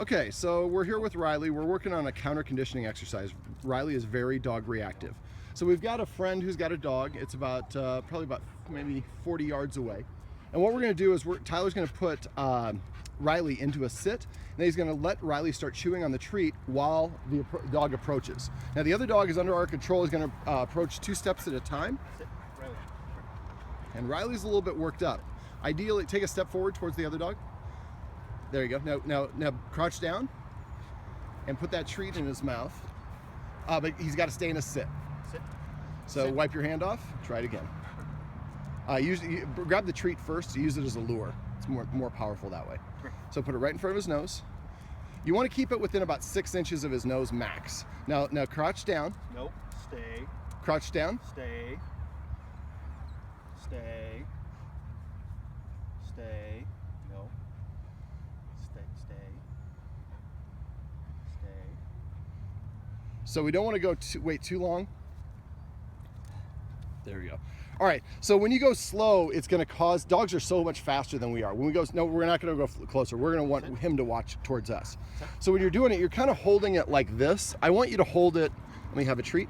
Okay, so we're here with Riley. We're working on a counter conditioning exercise. Riley is very dog reactive. So we've got a friend who's got a dog. It's about probably about maybe 40 yards away. And what we're going to do is Tyler's going to put Riley into a sit, and he's going to let Riley start chewing on the treat while the dog approaches. Now the other dog is under our control. He's going to approach 2 steps at a time. Sit, Riley. And Riley's a little bit worked up. Ideally, take a step forward towards the other dog. There you go. Now crouch down and put that treat in his mouth. But he's got to stay in a sit. Sit. So Sit. Wipe your hand off. Try it again. Grab the treat first. Use it as a lure. It's more powerful that way. So put it right in front of his nose. You want to keep it within about 6 inches of his nose max. Now crouch down. Nope. Stay. Crouch down. Stay. Stay. Stay. No. Stay. Stay. Stay. So we don't want to go wait too long. There we go. All right, so when you go slow, it's going to cause, dogs are so much faster than we are. When we go, no, we're not going to go closer. We're going to want him to watch towards us. So when you're doing it, you're kind of holding it like this. I want you to hold it, let me have a treat.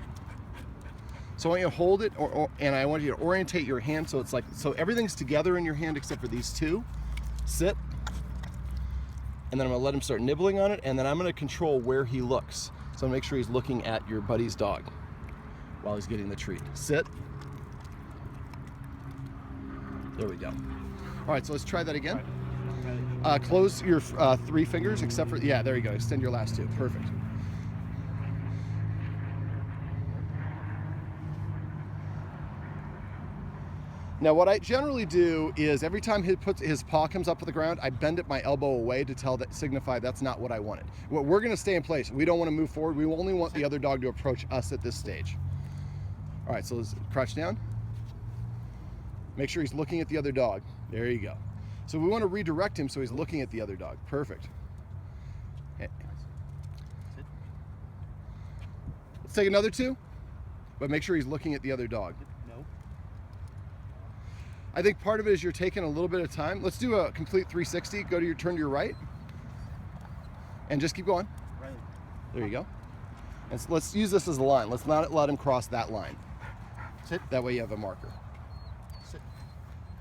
So I want you to hold it, and I want you to orientate your hand so it's like, so everything's together in your hand except for these two. Sit. And then I'm going to let him start nibbling on it, and then I'm going to control where he looks. So make sure he's looking at your buddy's dog while he's getting the treat. Sit. There we go. All right, so let's try that again. Close your 3 fingers, except for, yeah, there you go. Extend your last 2. Perfect. Now, what I generally do is every time his paw comes up to the ground, I bend it my elbow away to signify that's not what I wanted. We're going to stay in place. We don't want to move forward. We only want the other dog to approach us at this stage. All right, so let's crouch down. Make sure he's looking at the other dog. There you go. So we want to redirect him so he's looking at the other dog. Perfect. Okay. Let's take another 2, but make sure he's looking at the other dog. No. I think part of it is you're taking a little bit of time. Let's do a complete 360. Turn to your right, and just keep going. Riley. There you go. And so let's use this as a line. Let's not let him cross that line. Sit. That way you have a marker. Sit.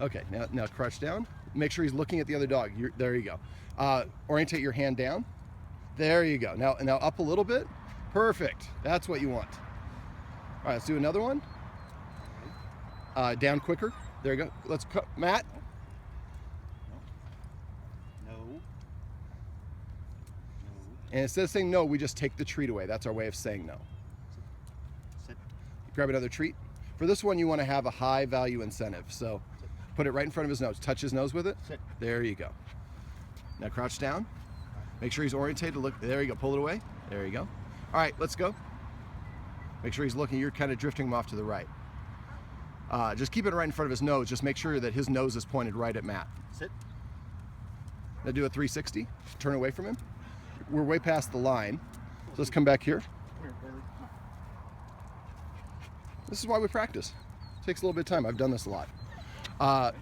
Okay, now crouch down. Make sure he's looking at the other dog. There you go. Orientate your hand down. There you go. Now up a little bit. Perfect. That's what you want. All right, let's do another one. Down quicker. There you go. Let's cut. Matt. No. No. And instead of saying no, we just take the treat away. That's our way of saying no. Sit. Grab another treat. For this one, you want to have a high value incentive. So put it right in front of his nose. Touch his nose with it. Sit. There you go. Now crouch down. Make sure he's orientated. Look. There you go. Pull it away. There you go. All right, let's go. Make sure he's looking. You're kind of drifting him off to the right. Just keep it right in front of his nose. Just make sure that his nose is pointed right at Matt. Sit. Now do a 360. Turn away from him. We're way past the line. So let's come back here. Come here, Riley. Come on. This is why we practice. It takes a little bit of time. I've done this a lot. All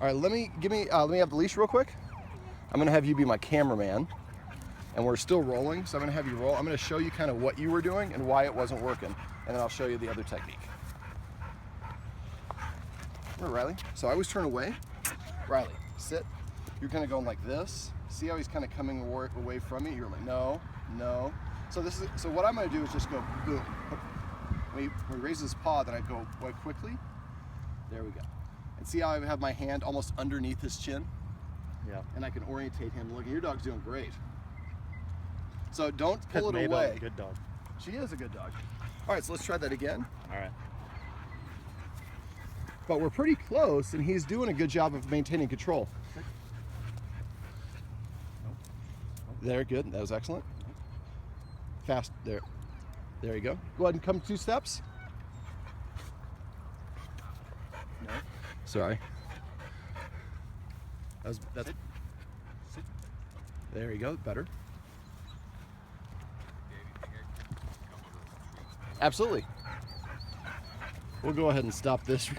right, let me have the leash real quick. I'm gonna have you be my cameraman, and we're still rolling, so I'm gonna have you roll. I'm gonna show you kind of what you were doing and why it wasn't working, and then I'll show you the other technique. All right, Riley. So I always turn away. Riley, sit. You're kind of going like this. See how he's kind of coming away from me? You're like, no, no. So what I'm gonna do is just go boom. When he raises his paw, then I go quite quickly. There we go. And see how I have my hand almost underneath his chin? Yeah. And I can orientate him. Look, your dog's doing great. So don't pull it away. Good dog. She is a good dog. All right, so let's try that again. All right. But we're pretty close, and he's doing a good job of maintaining control. Nope. There, good. That was excellent. Fast. There you go. Go ahead and come 2 steps. No. Sorry. That's Sit. Sit. There you go. Better. Absolutely. We'll go ahead and stop this